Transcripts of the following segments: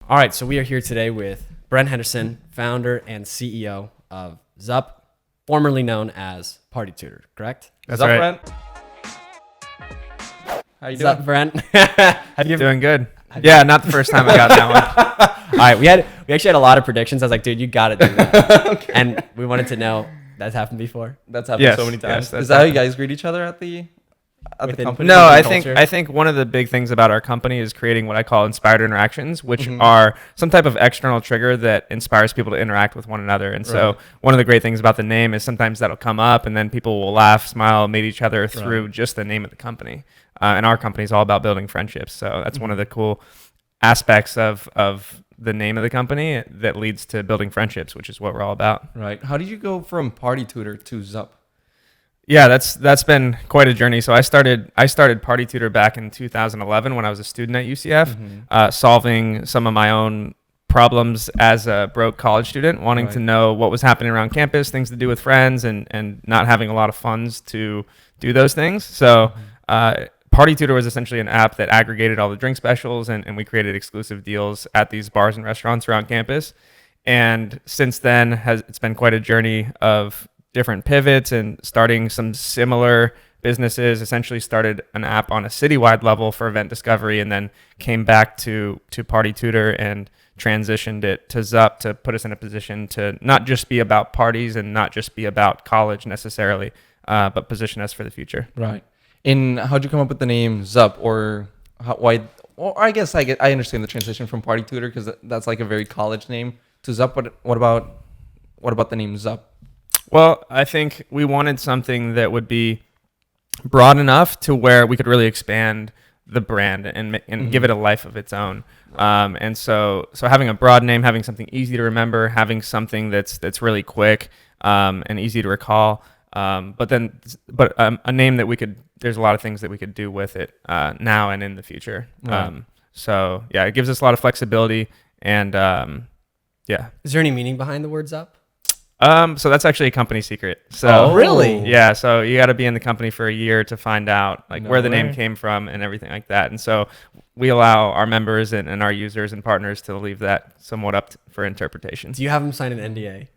All right, so we are here today with Brent Henderson, founder and CEO of Zupp, formerly known as Party Tutor, correct? That's Zupp, right. Brent? How you doing? Zupp, Brent. Have you ever, Doing good. Yeah, not the first time I got that one. all right, we actually had a lot of predictions. I was like, dude, you got to do that. Okay. And we wanted to know, that's happened before? That's happened Yes, so many yes, times. that's Is that how you happened. guys greet each other at the Within- company? No, I Within think culture? I think one of the big things about our company is creating what I call inspired interactions, which are some type of external trigger that inspires people to interact with one another. And so one of the great things about the name is sometimes that'll come up and then people will laugh, smile, meet each other through just the name of the company. And our company is all about building friendships. So that's one of the cool aspects of the name of the company that leads to building friendships, which is what we're all about. Right. How did you go from Party Tutor to Zupp? Yeah, that's been quite a journey. So I started Party Tutor back in 2011 when I was a student at UCF, solving some of my own problems as a broke college student, wanting to know what was happening around campus, things to do with friends, and not having a lot of funds to do those things. So Party Tutor was essentially an app that aggregated all the drink specials, and we created exclusive deals at these bars and restaurants around campus. And since then, it's been quite a journey of different pivots and starting some similar businesses. Essentially started an app on a citywide level for event discovery, and then came back to Party Tutor and transitioned it to Zupp to put us in a position to not just be about parties and not just be about college necessarily, but position us for the future. Right. And how'd you come up with the name Zupp, or why? Or I guess I understand the transition from Party Tutor because that's like a very college name to Zupp. But what about the name Zupp? Well, I think we wanted something that would be broad enough to where we could really expand the brand and give it a life of its own. And so having a broad name, having something easy to remember, having something that's really quick and easy to recall. But a name that there's a lot of things that we could do with it now and in the future. Right. So yeah, it gives us a lot of flexibility and yeah. Is there any meaning behind the word Zupp? So that's actually a company secret. So really? Yeah. So you got to be in the company for a year to find out where the name way. came from and everything like that. And so we allow our members and our users and partners to leave that somewhat up for interpretation. Do you have them sign an NDA?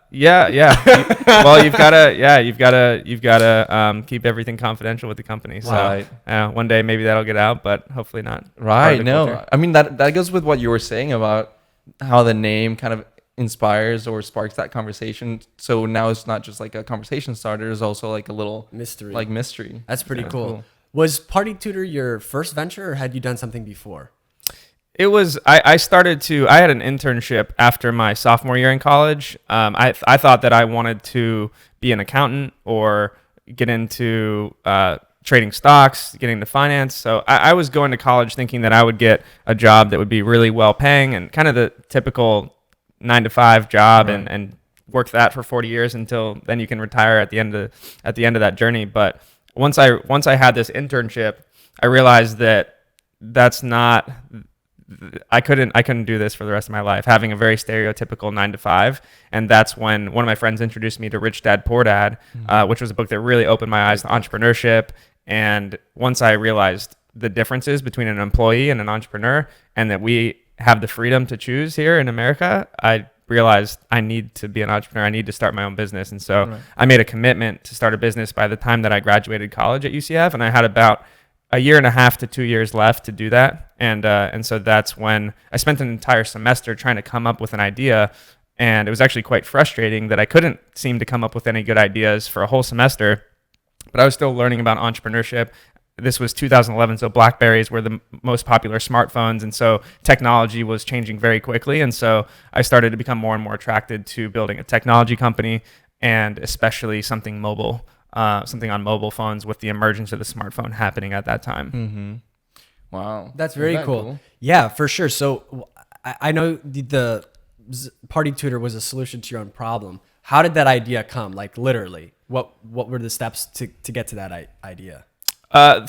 Yeah. Well, you've gotta keep everything confidential with the company. So one day maybe that'll get out, but hopefully not. Right. No, I mean that goes with what you were saying about how the name kind of inspires or sparks that conversation. So now it's not just like a conversation starter; it's also like a little Mystery. mystery. That's pretty cool. Was Party Tutor your first venture, or had you done something before? It was. I had an internship after my sophomore year in college. I thought that I wanted to be an accountant or get into trading stocks, getting into finance. So I was going to college thinking that I would get a job that would be really well paying and kind of the typical 9-to-5 job and work that for 40 years until then you can retire at the end of that journey. But once I had this internship, I realized that that's not. I couldn't do this for the rest of my life, having a very stereotypical 9-to-5. And that's when one of my friends introduced me to Rich Dad Poor Dad, which was a book that really opened my eyes to entrepreneurship. And once I realized the differences between an employee and an entrepreneur, and that we have the freedom to choose here in America, I realized I need to be an entrepreneur. I need to start my own business. And so I made a commitment to start a business by the time that I graduated college at UCF. And I had about a year and a half to 2 years left to do that. And so that's when I spent an entire semester trying to come up with an idea. And it was actually quite frustrating that I couldn't seem to come up with any good ideas for a whole semester, but I was still learning about entrepreneurship. This was 2011, so BlackBerrys were the most popular smartphones, and so technology was changing very quickly. And so I started to become more and more attracted to building a technology company, and especially something mobile, something on mobile phones with the emergence of the smartphone happening at that time. Mm-hmm. Wow, That's very cool. Yeah, for sure. So I know the Party Tutor was a solution to your own problem. How did that idea come? Like literally, what were the steps to get to that idea?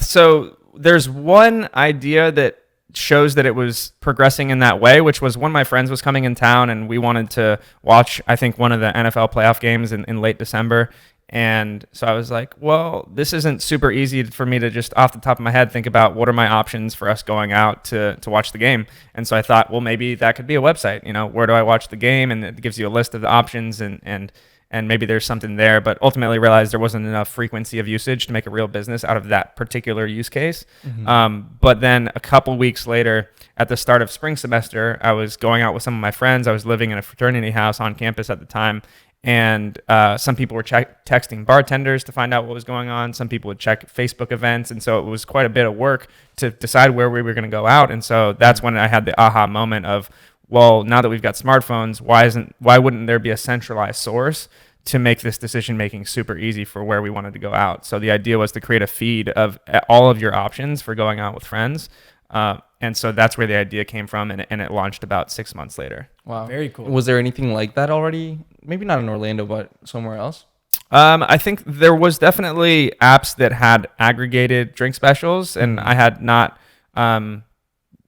So there's one idea that shows that it was progressing in that way, which was one of my friends was coming in town and we wanted to watch, I think, one of the NFL playoff games in late December. And so I was like, well, this isn't super easy for me to just off the top of my head think about what are my options for us going out to watch the game. And so I thought, well, maybe that could be a website. Where do I watch the game? And it gives you a list of the options and maybe there's something there. But ultimately realized there wasn't enough frequency of usage to make a real business out of that particular use case. But then a couple weeks later, at the start of spring semester, I was going out with some of my friends. I was living in a fraternity house on campus at the time. And some people were texting bartenders to find out what was going on. Some people would check Facebook events. And so it was quite a bit of work to decide where we were going to go out. And so that's when I had the aha moment of, well, now that we've got smartphones, why wouldn't there be a centralized source to make this decision making super easy for where we wanted to go out? So the idea was to create a feed of all of your options for going out with friends. And so that's where the idea came from, and it launched about 6 months later. Wow. Very cool. Was there anything like that already? Maybe not in Orlando, but somewhere else? I think there was definitely apps that had aggregated drink specials, and I had not,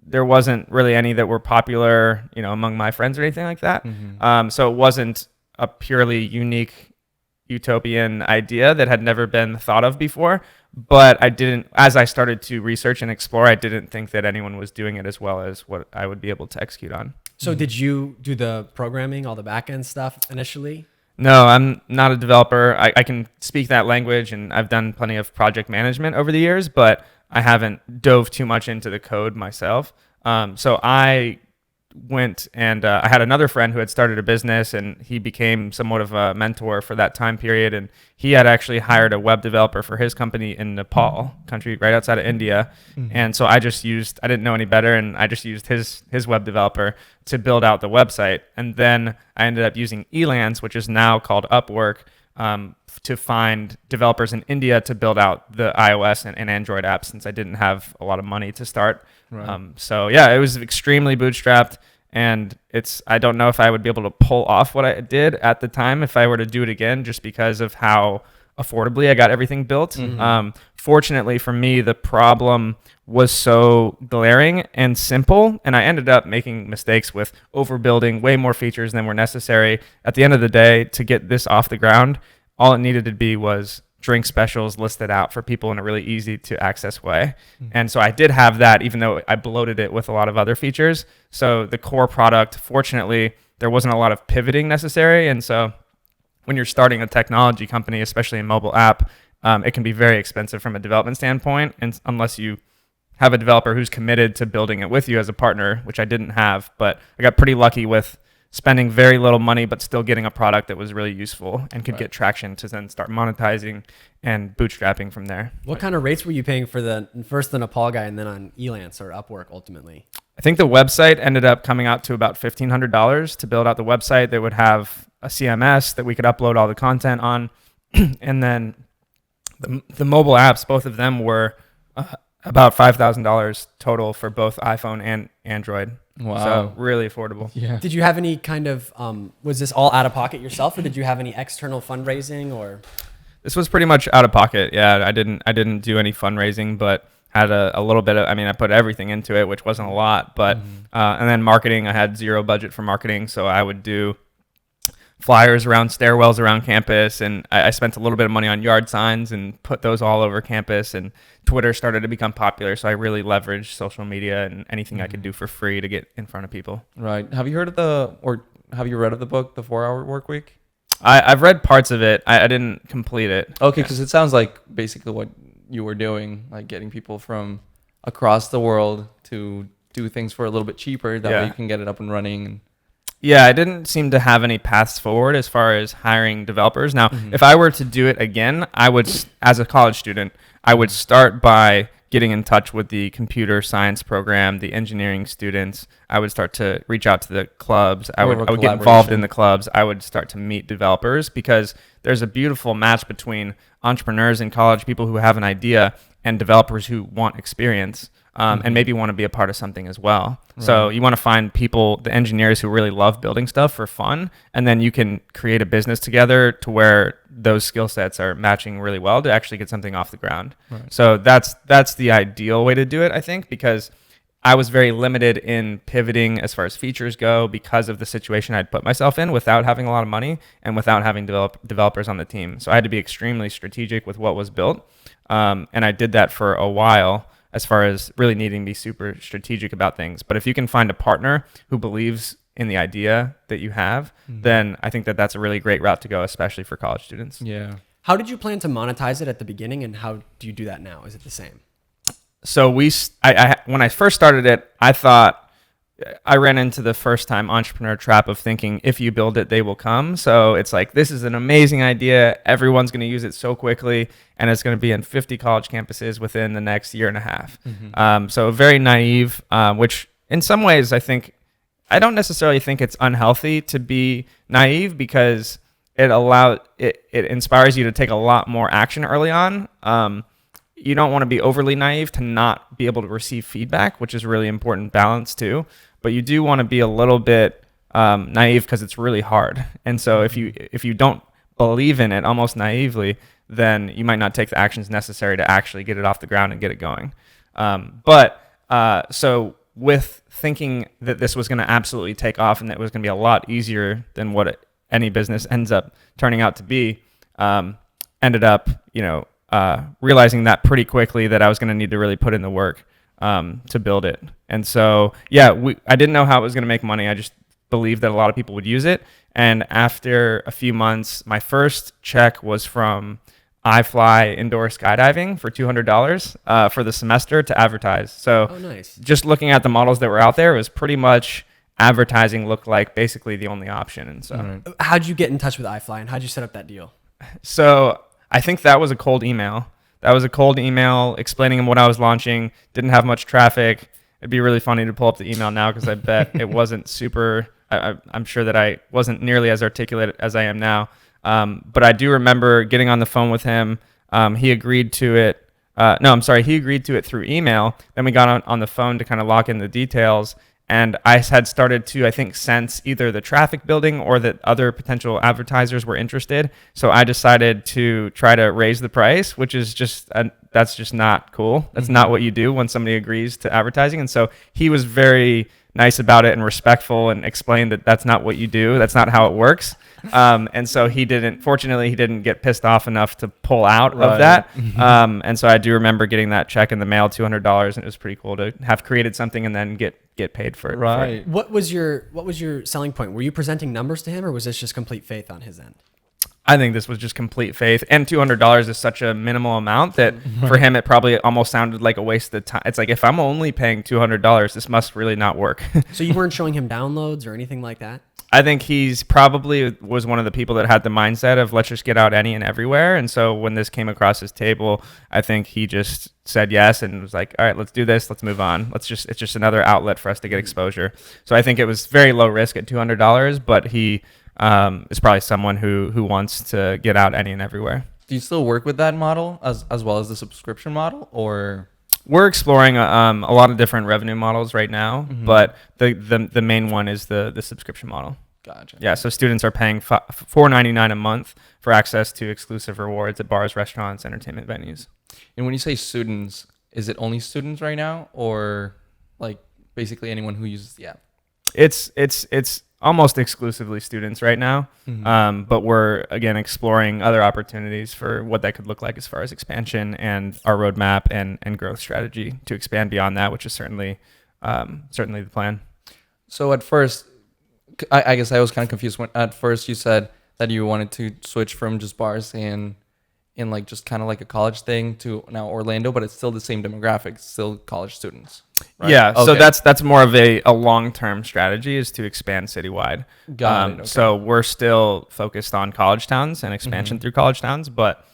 there wasn't really any that were popular, among my friends or anything like that. So it wasn't a purely unique utopian idea that had never been thought of before. But as I started to research and explore, I didn't think that anyone was doing it as well as what I would be able to execute on. So did you do the programming, all the back end stuff initially? No, I'm not a developer. I can speak that language, and I've done plenty of project management over the years, but I haven't dove too much into the code myself. So I went and I had another friend who had started a business, and he became somewhat of a mentor for that time period. And he had actually hired a web developer for his company in Nepal, country right outside of India. And so I didn't know any better, and I just used his web developer to build out the website. And then I ended up using Elance, which is now called Upwork, to find developers in India to build out the iOS and Android apps, since I didn't have a lot of money to start. Right. So yeah, it was extremely bootstrapped, and I don't know if I would be able to pull off what I did at the time if I were to do it again, just because of how affordably I got everything built. Fortunately for me, the problem was so glaring and simple, and I ended up making mistakes with overbuilding way more features than were necessary. At the end of the day, to get this off the ground, all it needed to be was drink specials listed out for people in a really easy to access way. And so I did have that, even though I bloated it with a lot of other features. So the core product, fortunately, there wasn't a lot of pivoting necessary. And so when you're starting a technology company, especially a mobile app, it can be very expensive from a development standpoint, and unless you have a developer who's committed to building it with you as a partner, which I didn't have. But I got pretty lucky with spending very little money, but still getting a product that was really useful and could get traction to then start monetizing and bootstrapping from there. What kind of rates were you paying for first the Nepal guy and then on Elance or Upwork ultimately? I think the website ended up coming out to about $1,500 to build out the website. They would have a CMS that we could upload all the content on. And then the mobile apps, both of them were about $5,000 total for both iPhone and Android. Wow. So really affordable. Yeah. Did you have any kind of, was this all out of pocket yourself, or did you have any external fundraising or? This was pretty much out of pocket. Yeah, I didn't do any fundraising, but had a little bit of, I put everything into it, which wasn't a lot, but, and then marketing, I had zero budget for marketing. So I would do flyers around stairwells around campus, and I spent a little bit of money on yard signs and put those all over campus, and Twitter started to become popular, so I really leveraged social media and anything I could do for free to get in front of people. Right. Have you heard of have you read of the book, The 4-Hour Workweek? I've read parts of it. I didn't complete it. Okay, because it sounds like basically what you were doing, like getting people from across the world to do things for a little bit cheaper. That way you can get it up and running. Yeah, I didn't seem to have any paths forward as far as hiring developers. Now, if I were to do it again, I would, as a college student, I would start by getting in touch with the computer science program, the engineering students. I would start to reach out to the clubs. I would get involved in the clubs. I would start to meet developers, because there's a beautiful match between entrepreneurs in college, people who have an idea, and developers who want experience. And maybe want to be a part of something as well. Right. So you want to find people, the engineers who really love building stuff for fun, and then you can create a business together to where those skill sets are matching really well to actually get something off the ground. Right. So that's the ideal way to do it, I think, because I was very limited in pivoting as far as features go because of the situation I'd put myself in without having a lot of money and without having developers on the team. So I had to be extremely strategic with what was built. And I did that for a while as far as really needing to be super strategic about things. But if you can find a partner who believes in the idea that you have, then I think that that's a really great route to go, especially for college students. Yeah. How did you plan to monetize it at the beginning, and how do you do that now? Is it the same? So when I first started it, I thought I ran into the first time entrepreneur trap of thinking if you build it, they will come. So it's like, this is an amazing idea. Everyone's going to use it so quickly, and it's going to be in 50 college campuses within the next year and a half. So very naive, which in some ways I don't necessarily think it's unhealthy to be naive, because it inspires you to take a lot more action early on. You don't want to be overly naive to not be able to receive feedback, which is a really important balance too. But you do want to be a little bit naive, because it's really hard. And so if you don't believe in it almost naively, then you might not take the actions necessary to actually get it off the ground and get it going. So with thinking that this was going to absolutely take off and that it was going to be a lot easier than what any business ends up turning out to be, ended up, realizing that pretty quickly that I was going to need to really put in the work to build it. And so, I didn't know how it was going to make money. I just believed that a lot of people would use it. And after a few months, my first check was from iFly Indoor Skydiving for $200 for the semester to advertise. So nice. Just looking at the models that were out there, it was pretty much advertising looked like basically the only option. And so How'd you get in touch with iFly, and how'd you set up that deal? So I think that was a cold email. Explaining what I was launching. Didn't have much traffic. It'd be really funny to pull up the email now, because I bet it wasn't super. I'm sure that I wasn't nearly as articulate as I am now. But I do remember getting on the phone with him. He agreed to it. He agreed to it through email. Then we got on the phone to kind of lock in the details. And I had started to, I think, sense either the traffic building or that other potential advertisers were interested. So I decided to try to raise the price, which is that's just not cool. That's not what you do when somebody agrees to advertising. And so he was very nice about it and respectful, and explained that that's not what you do. That's not how it works. And so fortunately, he didn't get pissed off enough to pull out of that. And so I do remember getting that check in the mail, $200, and it was pretty cool to have created something and then get paid for it. Right. What was your selling point? Were you presenting numbers to him, or was this just complete faith on his end? I think this was just complete faith, and $200 is such a minimal amount that for him it probably almost sounded like a waste of time. It's like, if I'm only paying $200, this must really not work. So you weren't showing him downloads or anything like that? I think he's probably was one of the people that had the mindset of let's just get out any and everywhere. And so when this came across his table, I think he just said yes and was like, all right, let's do this. Let's move on. It's just another outlet for us to get exposure. So I think it was very low risk at $200, but he is probably someone who wants to get out any and everywhere. Do you still work with that model as well as the subscription model, or? We're exploring a lot of different revenue models right now, but the main one is the subscription model. Gotcha. Yeah, so students are paying $4.99 a month for access to exclusive rewards at bars, restaurants, entertainment venues. And when you say students, is it only students right now, or like basically anyone who uses the app? It's almost exclusively students right now, but we're again exploring other opportunities for what that could look like as far as expansion and our roadmap and growth strategy to expand beyond that, which is certainly the plan. So at first, I guess I was kind of confused when at first you said that you wanted to switch from just bars and in like just kind of like a college thing to now Orlando, but it's still the same demographics, still college students. Right? Yeah, okay. So that's more of a long-term strategy, is to expand citywide. Got it. Okay. So we're still focused on college towns and expansion through college towns, but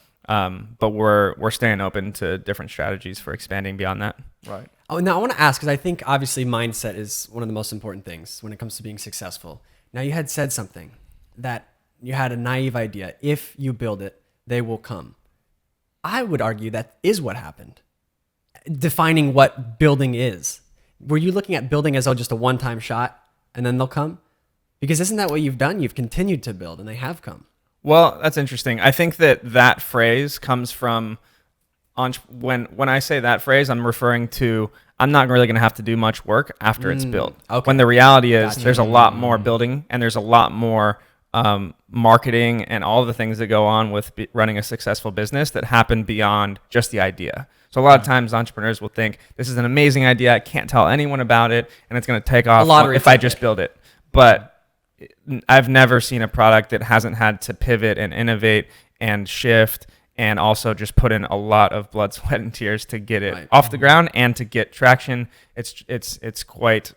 we're staying open to different strategies for expanding beyond that. Right. Oh, now I want to ask, because I think obviously mindset is one of the most important things when it comes to being successful. Now, you had said something that you had a naive idea. If you build it, they will come. I would argue that is what happened. Defining what building is. Were you looking at building as just a one-time shot and then they'll come? Because isn't that what you've done? You've continued to build and they have come. Well, that's interesting. I think that phrase comes from when I say that phrase, I'm referring to I'm not really going to have to do much work after it's built. Okay. When the reality is Gotcha. there's a lot more building and there's a lot more marketing and all the things that go on with running a successful business that happen beyond just the idea. So a lot of times entrepreneurs will think this is an amazing idea. I can't tell anyone about it and it's going to take off if I just build it. But I've never seen a product that hasn't had to pivot and innovate and shift and also just put in a lot of blood, sweat, and tears to get it off the ground and to get traction. It's quite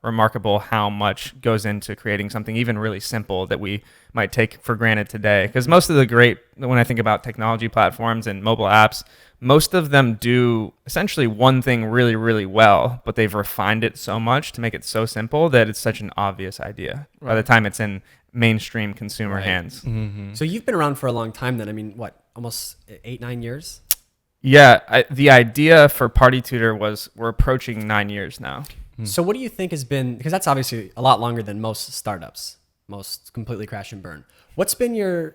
remarkable how much goes into creating something even really simple that we might take for granted today. Because most of when I think about technology platforms and mobile apps, most of them do essentially one thing really, really well, but they've refined it so much to make it so simple that it's such an obvious idea by the time it's in mainstream consumer hands. Mm-hmm. So you've been around for a long time then. I mean, what, almost 8-9 years? Yeah, the idea for Party Tutor we're approaching 9 years now. So what do you think has been, because that's obviously a lot longer than most startups, most completely crash and burn. What's been your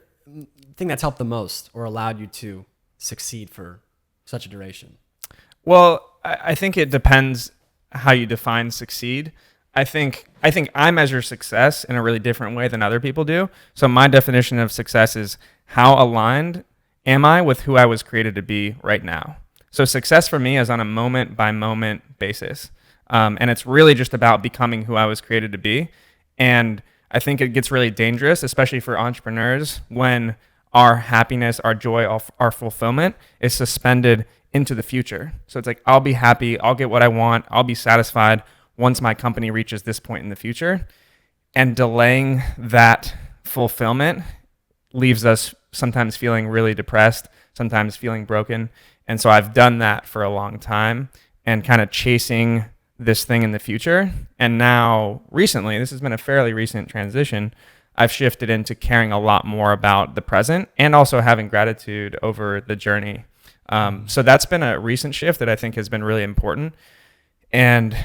thing that's helped the most or allowed you to succeed for such a duration? Well, I think it depends how you define succeed. I think I measure success in a really different way than other people do. So my definition of success is how aligned am I with who I was created to be right now. So success for me is on a moment by moment basis. And it's really just about becoming who I was created to be. And I think it gets really dangerous, especially for entrepreneurs, when our happiness, our joy, our fulfillment is suspended into the future. So it's like, I'll be happy, I'll get what I want, I'll be satisfied once my company reaches this point in the future. And delaying that fulfillment leaves us sometimes feeling really depressed, sometimes feeling broken. And so I've done that for a long time and kind of chasing this thing in the future. And now recently, this has been a fairly recent transition, I've shifted into caring a lot more about the present and also having gratitude over the journey. So that's been a recent shift that I think has been really important and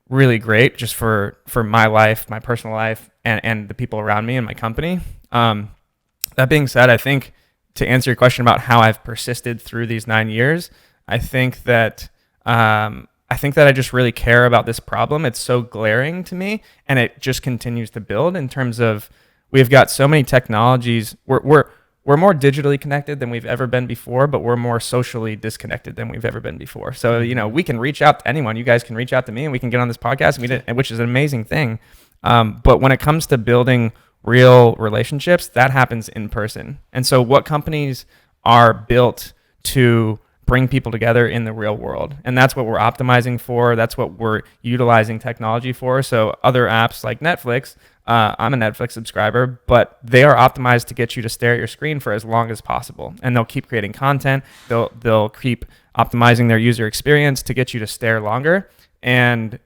really great just for my life, my personal life, and the people around me and my company. That being said, I think to answer your question about how I've persisted through these 9 years, I think that I just really care about this problem. It's so glaring to me, and it just continues to build in terms of we've got so many technologies. We're more digitally connected than we've ever been before, but we're more socially disconnected than we've ever been before. So, we can reach out to anyone. You guys can reach out to me and we can get on this podcast, which is an amazing thing. But when it comes to building real relationships, that happens in person. And so what companies are built to bring people together in the real world. And that's what we're optimizing for. That's what we're utilizing technology for. So other apps like Netflix, I'm a Netflix subscriber, but they are optimized to get you to stare at your screen for as long as possible. And they'll keep creating content. They'll keep optimizing their user experience to get you to stare longer. And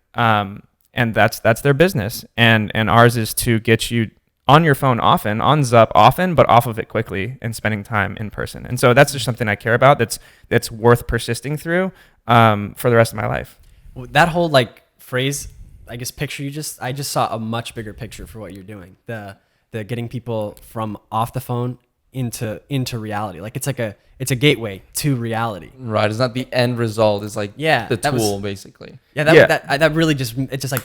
that's their business. And ours is to get you on your phone often, on Zupp often, but off of it quickly and spending time in person. And so that's just something I care about that's worth persisting through for the rest of my life. That whole phrase, I guess, picture I just saw a much bigger picture for what you're doing. The getting people from off the phone into reality. It's a gateway to reality. Right. It's not the end result. It's the tool basically. Yeah. That really just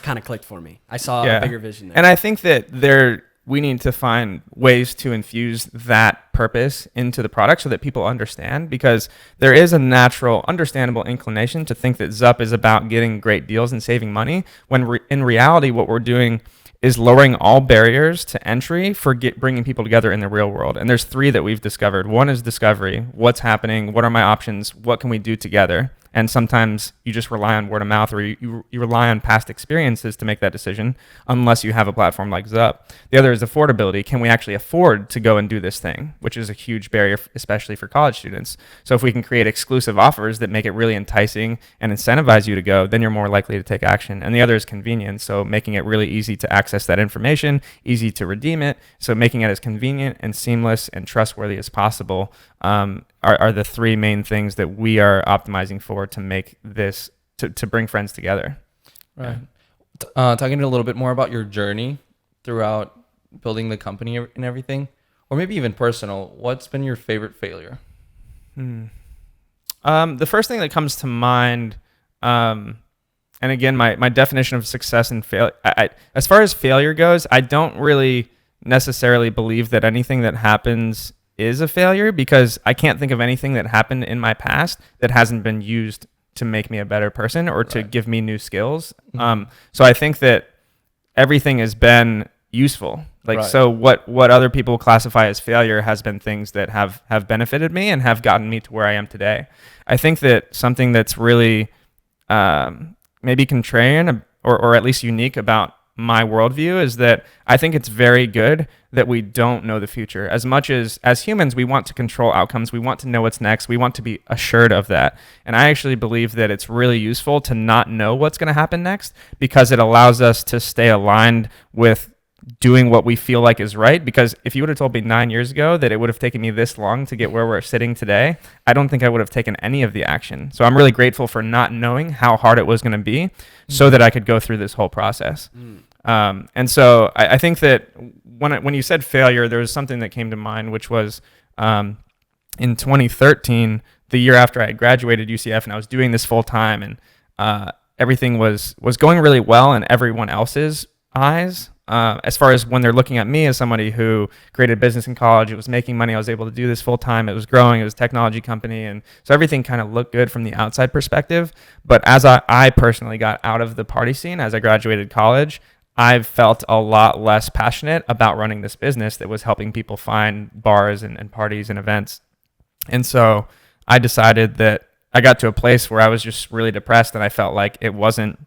kind of clicked for me. I saw a bigger vision there. And I think that we need to find ways to infuse that purpose into the product so that people understand, because there is a natural, understandable inclination to think that Zupp is about getting great deals and saving money, when in reality, what we're doing is lowering all barriers to entry for bringing people together in the real world. And there's 3 that we've discovered. One is discovery. What's happening? What are my options? What can we do together? And sometimes you just rely on word of mouth, or you rely on past experiences to make that decision, unless you have a platform like Zupp. The other is affordability. Can we actually afford to go and do this thing, which is a huge barrier, especially for college students. So if we can create exclusive offers that make it really enticing and incentivize you to go, then you're more likely to take action. And the other is convenience. So making it really easy to access that information, easy to redeem it. So making it as convenient and seamless and trustworthy as possible are the 3 main things that we are optimizing for to make this, to bring friends together. Right. Talking a little bit more about your journey throughout building the company and everything, or maybe even personal, what's been your favorite failure? The first thing that comes to mind And again, my definition of success and failure, as far as failure goes, I don't really necessarily believe that anything that happens is a failure, because I can't think of anything that happened in my past that hasn't been used to make me a better person or to give me new skills. So I think that everything has been useful. So what other people classify as failure has been things that have benefited me and have gotten me to where I am today. I think that something that's really maybe contrarian or at least unique about my worldview is that I think it's very good that we don't know the future. As much as humans, we want to control outcomes. We want to know what's next. We want to be assured of that. And I actually believe that it's really useful to not know what's going to happen next, because it allows us to stay aligned with doing what we feel like is right. Because if you would have told me 9 years ago that it would have taken me this long to get where we're sitting today, I don't think I would have taken any of the action. So I'm really grateful for not knowing how hard it was going to be so that I could go through this whole process. And so I think that when you said failure, there was something that came to mind, which was in 2013, the year after I had graduated UCF, and I was doing this full time, and everything was going really well in everyone else's eyes. As far as when they're looking at me as somebody who created business in college, it was making money, I was able to do this full time, it was growing, it was a technology company, and so everything kind of looked good from the outside perspective. But as I personally got out of the party scene, as I graduated college, I've felt a lot less passionate about running this business that was helping people find bars and parties and events. And so I decided that I got to a place where I was just really depressed, and I felt like it wasn't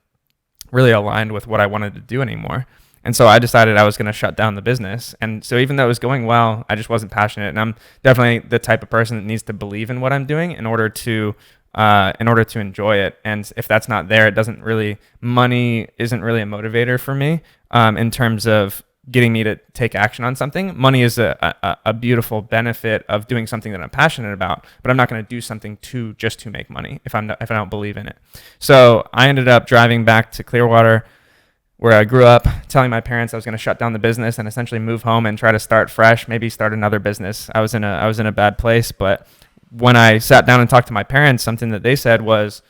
really aligned with what I wanted to do anymore. And so I decided I was going to shut down the business. And so even though it was going well, I just wasn't passionate. And I'm definitely the type of person that needs to believe in what I'm doing in order to enjoy it. And if that's not there, money isn't really a motivator for me in terms of getting me to take action on something. Money is a beautiful benefit of doing something that I'm passionate about, but I'm not going to do something just to make money if I don't believe in it. So I ended up driving back to Clearwater, where I grew up, telling my parents I was going to shut down the business and essentially move home and try to start fresh, maybe start another business. I was in a bad place, but when I sat down and talked to my parents, something that they said was,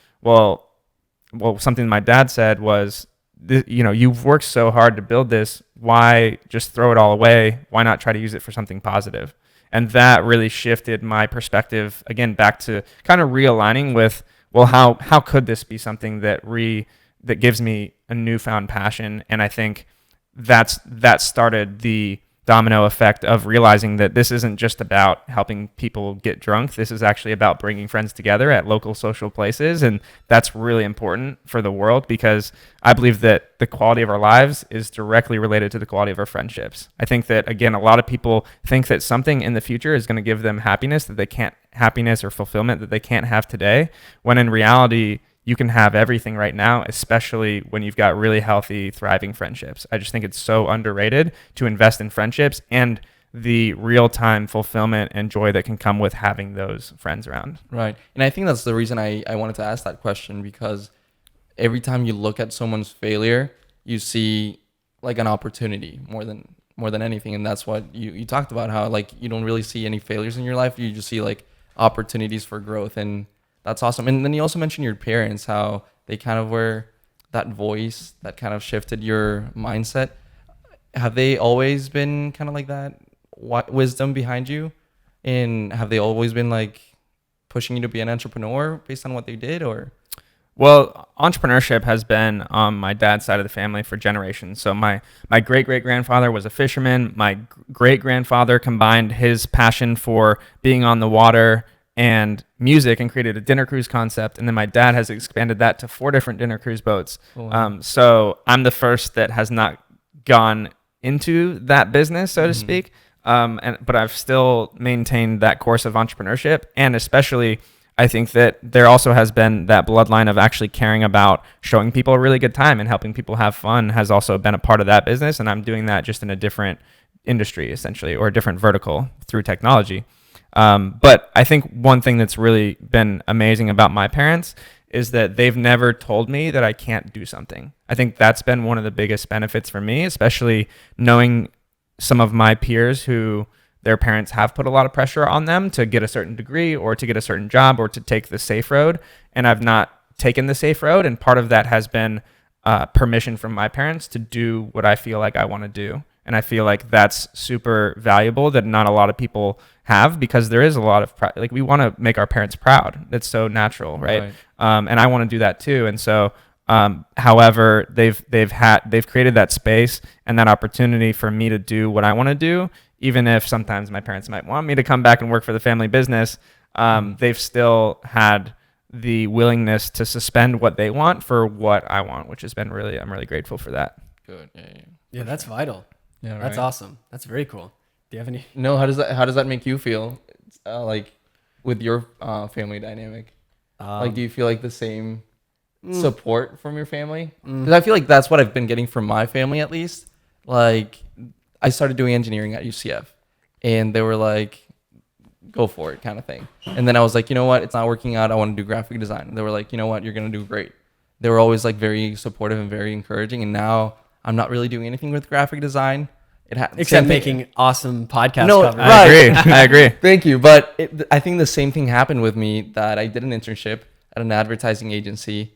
something my dad said was, you've worked so hard to build this. Why just throw it all away? Why not try to use it for something positive? And that really shifted my perspective again back to kind of realigning with, how could this be something that gives me a newfound passion? And I think that started the domino effect of realizing that this isn't just about helping people get drunk. This is actually about bringing friends together at local social places. And that's really important for the world, because I believe that the quality of our lives is directly related to the quality of our friendships. I think that, again, a lot of people think that something in the future is going to give them happiness or fulfillment that they can't have today, when in reality, you can have everything right now, especially when you've got really healthy, thriving friendships. I just think it's so underrated to invest in friendships and the real-time fulfillment and joy that can come with having those friends around. Right. And I think that's the reason I wanted to ask that question, because every time you look at someone's failure, you see like an opportunity more than anything. And that's what you talked about, how like you don't really see any failures in your life. You just see like opportunities for growth, and that's awesome. And then you also mentioned your parents, how they kind of were that voice that kind of shifted your mindset. Have they always been kind of like that wisdom behind you? And have they always been like pushing you to be an entrepreneur based on what they did, or? Well, entrepreneurship has been on my dad's side of the family for generations. So my great-great-grandfather was a fisherman. My great-grandfather combined his passion for being on the water and music and created a dinner cruise concept. And then my dad has expanded that to 4 different dinner cruise boats. Oh, wow. So I'm the first that has not gone into that business, so to speak. But I've still maintained that course of entrepreneurship. And especially, I think that there also has been that bloodline of actually caring about showing people a really good time and helping people have fun has also been a part of that business. And I'm doing that just in a different industry, essentially, or a different vertical through technology. But I think one thing that's really been amazing about my parents is that they've never told me that I can't do something. I think that's been one of the biggest benefits for me, especially knowing some of my peers who their parents have put a lot of pressure on them to get a certain degree or to get a certain job or to take the safe road. And I've not taken the safe road, and part of that has been permission from my parents to do what I feel like I want to do. And I feel like that's super valuable that not a lot of people have, because there is a lot of like, we want to make our parents proud. That's so natural, right? And I want to do that too. And so, however, they've created that space and that opportunity for me to do what I want to do, even if sometimes my parents might want me to come back and work for the family business. They've still had the willingness to suspend what they want for what I want, which has been I'm really grateful for that. Good. Yeah, that's vital. Yeah, right. That's awesome. That's very cool. Do you have any? No, how does that make you feel? Like with your family dynamic? Like, do you feel like the same support from your family? Because I feel like that's what I've been getting from my family, at least. Like, I started doing engineering at UCF, and they were like, go for it, kind of thing. And then I was like, you know what? It's not working out. I want to do graphic design. And they were like, you know what? You're going to do great. They were always like very supportive and very encouraging. And now I'm not really doing anything with graphic design. Except making awesome podcast no, covers. right. I agree. Thank you. But I think the same thing happened with me, that I did an internship at an advertising agency,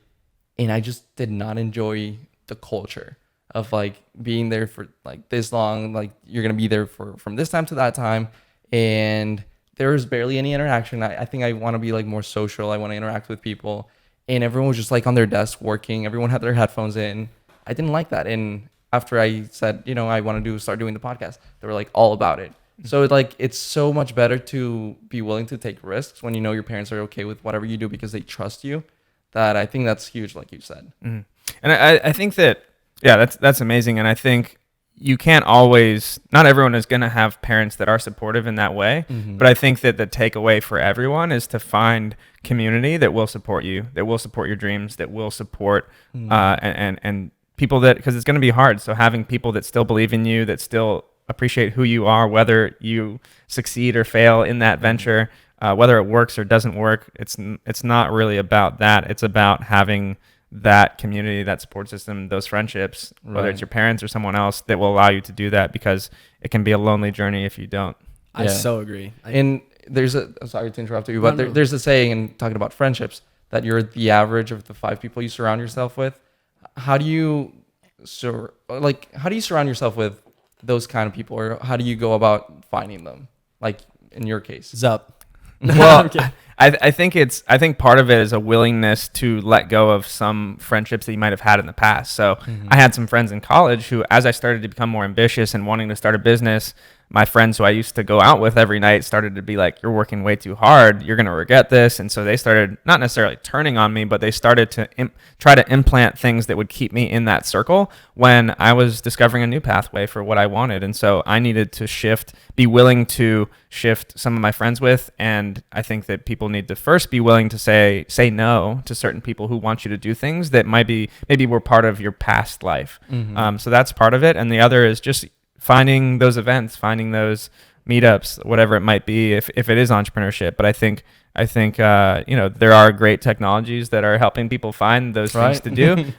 and I just did not enjoy the culture of like being there for like this long. Like, you're going to be there from this time to that time. And there was barely any interaction. I think I want to be like more social. I want to interact with people. And everyone was just like on their desk working. Everyone had their headphones in. I didn't like that. And after I said, you know, I want to start doing the podcast, they were like all about it. So it's so much better to be willing to take risks when you know your parents are okay with whatever you do because they trust you. That I think that's huge, like you said. And I think that, yeah, that's amazing. And I think you can't always, not everyone is going to have parents that are supportive in that way. But I think that the takeaway for everyone is to find community that will support you, that will support your dreams, that will support and people that, because it's going to be hard. So having people that still believe in you, that still appreciate who you are, whether you succeed or fail in that venture, whether it works or doesn't work, it's not really about that. It's about having that community, that support system, those friendships, whether it's your parents or someone else, that will allow you to do that, because it can be a lonely journey if you don't. I so agree. And there's I'm sorry to interrupt you, but there's a saying in talking about friendships that you're the average of the 5 people you surround yourself with. How do you surround yourself with those kind of people, or how do you go about finding them? Like in your case, Zupp. Well, I think part of it is a willingness to let go of some friendships that you might have had in the past. So I had some friends in college who, as I started to become more ambitious and wanting to start a business, my friends who I used to go out with every night started to be like, you're working way too hard. You're going to regret this. And so they started not necessarily turning on me, but they started to try to implant things that would keep me in that circle when I was discovering a new pathway for what I wanted. And so I needed to be willing to shift some of my friends with. And I think that people need to first be willing to say no to certain people who want you to do things that maybe were part of your past life. So that's part of it. And the other is just finding those events, finding those meetups, whatever it might be, if it is entrepreneurship. But I think there are great technologies that are helping people find those things to do.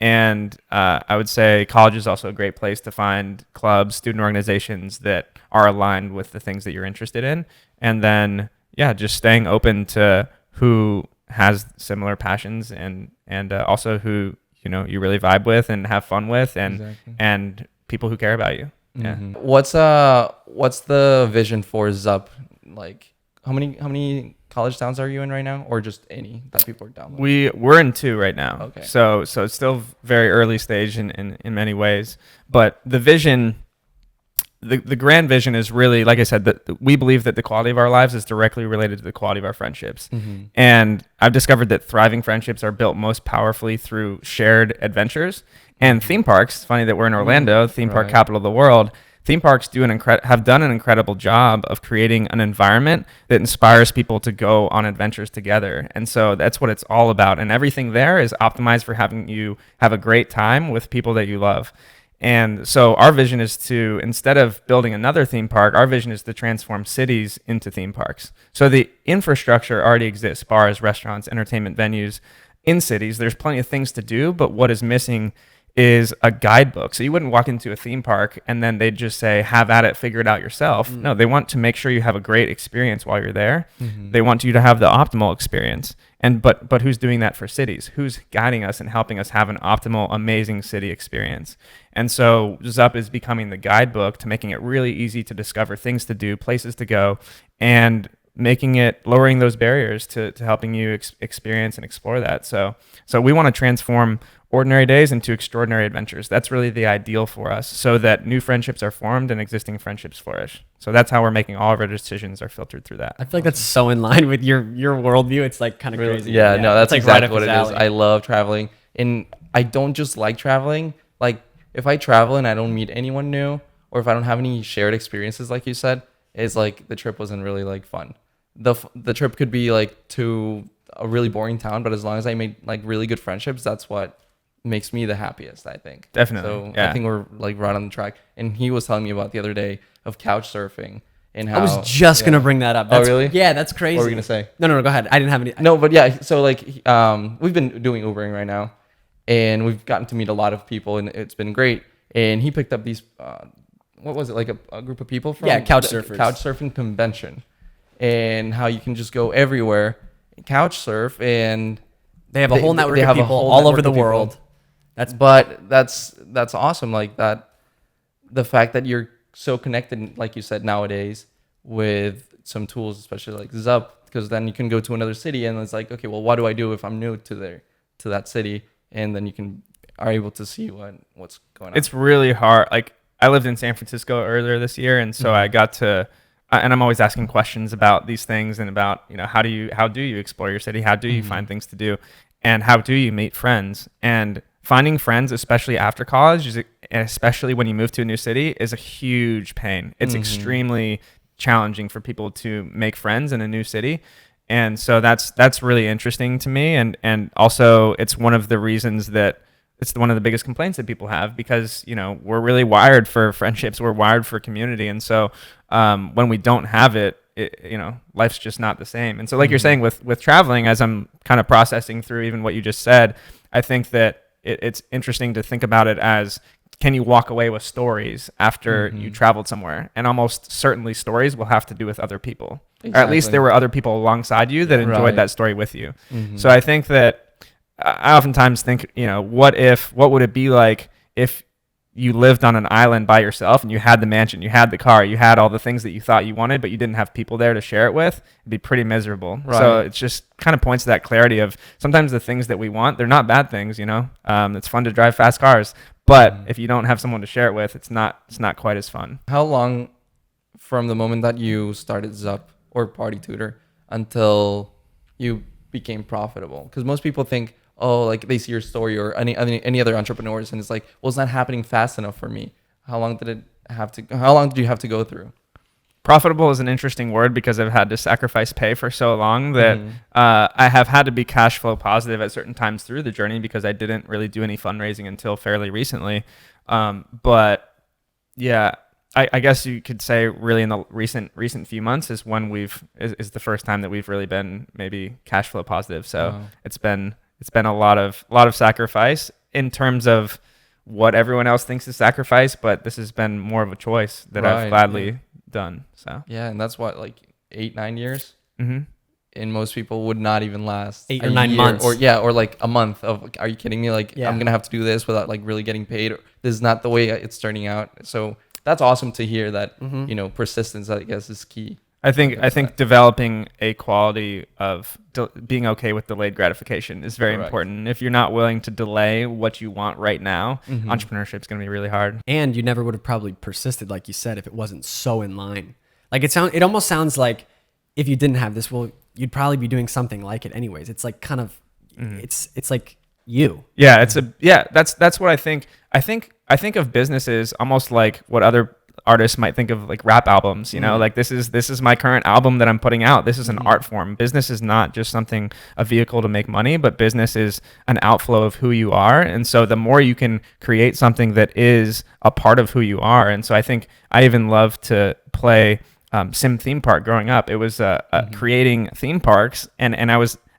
And I would say college is also a great place to find clubs, student organizations that are aligned with the things that you're interested in. And then, just staying open to who has similar passions and also who, you really vibe with and have fun with, and people who care about you. What's the vision for Zupp? Like, how many college towns are you in right now, or just any that people are downloading? We're in 2 right now. Okay. So it's still very early stage in many ways, but the vision, the grand vision is really, like I said, that we believe that the quality of our lives is directly related to the quality of our friendships. And I've discovered that thriving friendships are built most powerfully through shared adventures. And theme parks, it's funny that we're in Orlando, theme park capital of the world. Theme parks have done an incredible job of creating an environment that inspires people to go on adventures together. And so that's what it's all about. And everything there is optimized for having you have a great time with people that you love. And so our vision is to, instead of building another theme park, our vision is to transform cities into theme parks. So the infrastructure already exists: bars, restaurants, entertainment venues in cities. There's plenty of things to do, but what is missing is a guidebook. So you wouldn't walk into a theme park and then they'd just say, have at it, figure it out yourself. No, they want to make sure you have a great experience while you're there. They want you to have the optimal experience. And but who's doing that for cities? Who's guiding us and helping us have an optimal, amazing city experience? And so Zupp is becoming the guidebook to making it really easy to discover things to do, places to go, and lowering those barriers to helping you experience and explore that. So we want to transform ordinary days into extraordinary adventures. That's really the ideal for us, so that new friendships are formed and existing friendships flourish. So that's how we're making all of our decisions are filtered through that. I feel like that's so in line with your worldview. It's like kind of crazy. Yeah, no, that's like exactly right what it is. I love traveling, and I don't just like traveling. Like if I travel and I don't meet anyone new, or if I don't have any shared experiences, like you said, it's like the trip wasn't really like fun. The trip could be like to a really boring town, but as long as I made like really good friendships, that's what makes me the happiest, I think. Definitely. So yeah. I think we're like right on the track. And he was telling me about the other day of couch surfing and how I was just gonna bring that up. That's, really? Yeah, that's crazy. What were you gonna say? No, go ahead. I didn't have any. No, but yeah. So like, we've been doing Ubering right now, and we've gotten to meet a lot of people, and it's been great. And he picked up these, what was it, like a group of people from couch surfers, couch surfing convention, and how you can just go everywhere, couch surf, and they have a whole network of people all over the world. That's awesome. Like that, the fact that you're so connected, like you said, nowadays with some tools, especially like Zupp, because then you can go to another city and it's like, okay, well, what do I do if I'm new to that city? And then you are able to see what's going on. It's really hard. Like I lived in San Francisco earlier this year, and so I got to, and I'm always asking questions about these things and about, how do you explore your city? How do you find things to do? And how do you meet friends? And finding friends, especially after college, and especially when you move to a new city, is a huge pain. It's extremely challenging for people to make friends in a new city. And so that's really interesting to me. And also it's one of the reasons that it's one of the biggest complaints that people have, because, we're really wired for friendships. We're wired for community. And so when we don't have it, life's just not the same. And so like you're saying with traveling, as I'm kind of processing through even what you just said, I think that it's interesting to think about it as, can you walk away with stories after you traveled somewhere? And almost certainly stories will have to do with other people. Exactly. Or at least there were other people alongside you that enjoyed that story with you. So I think that I oftentimes think, what would it be like if you lived on an island by yourself and you had the mansion, you had the car, you had all the things that you thought you wanted, but you didn't have people there to share it with? It'd be pretty miserable. Right. So it just kind of points to that clarity of sometimes the things that we want, they're not bad things, it's fun to drive fast cars, but if you don't have someone to share it with, it's not quite as fun. How long from the moment that you started Zupp or Party Tutor until you became profitable? Because most people think, like they see your story or any other entrepreneurs, and it's like, well, it's not happening fast enough for me. How long did you have to go through? Profitable is an interesting word, because I've had to sacrifice pay for so long that I have had to be cash flow positive at certain times through the journey, because I didn't really do any fundraising until fairly recently. But yeah, I guess you could say really in the recent few months is when is the first time that we've really been maybe cash flow positive. So it's been a lot of sacrifice in terms of what everyone else thinks is sacrifice, but this has been more of a choice that I've gladly done. So yeah, and that's what, like 8-9 years, and most people would not even last 8 or 9 months, or like a month of, are you kidding me? Like I'm gonna have to do this without like really getting paid. This is not the way it's turning out. So that's awesome to hear that persistence, I guess, is key. I think developing a quality of being okay with delayed gratification is very important. If you're not willing to delay what you want right now, entrepreneurship is going to be really hard. And you never would have probably persisted, like you said, if it wasn't so in line. Like it almost sounds like if you didn't have this, well, you'd probably be doing something like it anyways. It's like kind of, it's like you. Yeah, that's what I think. I think of businesses almost like what other artists might think of, like rap albums, like this is my current album that I'm putting out. This is an art form. Business is not just a vehicle to make money, but business is an outflow of who you are. And so the more you can create something that is a part of who you are. And so I think I even love to play Sim Theme Park growing up. It was creating theme parks, and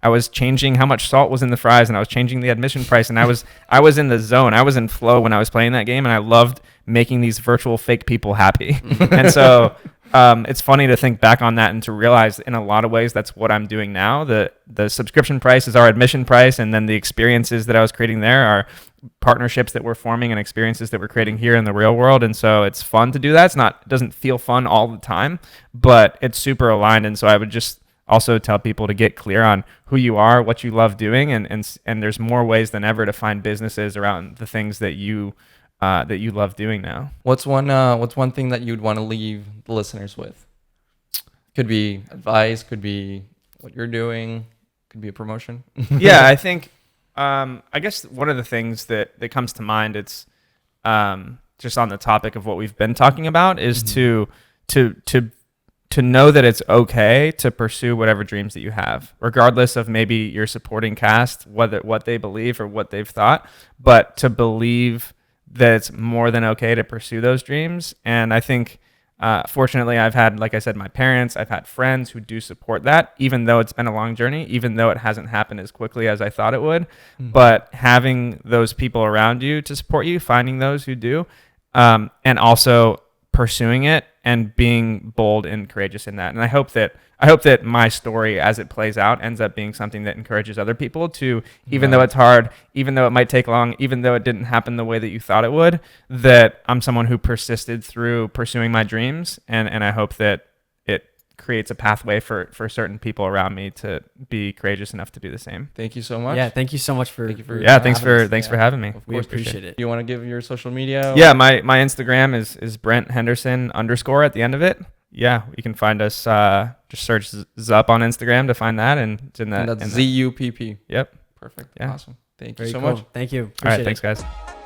I was changing how much salt was in the fries, and I was changing the admission price, and I was in the zone. I was in flow when I was playing that game, and I loved making these virtual fake people happy. And so it's funny to think back on that and to realize in a lot of ways that's what I'm doing now. The subscription price is our admission price, and then the experiences that I was creating there are partnerships that we're forming and experiences that we're creating here in the real world. And so it's fun to do that. It doesn't feel fun all the time, but it's super aligned. And so I would just also tell people to get clear on who you are, what you love doing, and there's more ways than ever to find businesses around the things that you love doing now. What's one thing that you'd want to leave the listeners with? Could be advice, could be what you're doing, could be a promotion. Yeah, I think I guess one of the things that comes to mind, it's just on the topic of what we've been talking about, is to know that it's okay to pursue whatever dreams that you have, regardless of maybe your supporting cast, what they believe or what they've thought, but to believe that it's more than okay to pursue those dreams. And I think fortunately, I've had, like I said, my parents, I've had friends who do support that, even though it's been a long journey, even though it hasn't happened as quickly as I thought it would. But having those people around you to support you, finding those who do, and also pursuing it and being bold and courageous in that. And I hope that my story, as it plays out, ends up being something that encourages other people to, even though it's hard, even though it might take long, even though it didn't happen the way that you thought it would, that I'm someone who persisted through pursuing my dreams. And I hope that it creates a pathway for certain people around me to be courageous enough to do the same. Thank you so much. Yeah, thank you so much for Thanks for having me. We appreciate it. Do you want to give your social media? Yeah, my Instagram is Brent Henderson _ at the end of it. Yeah, you can find us. Just search Zupp on Instagram to find that, and it's in that. And that's ZUPP. Yep. Perfect. Yeah. Awesome. Thank you Very so cool. much. Thank you. All right. Appreciate it. Thanks, guys.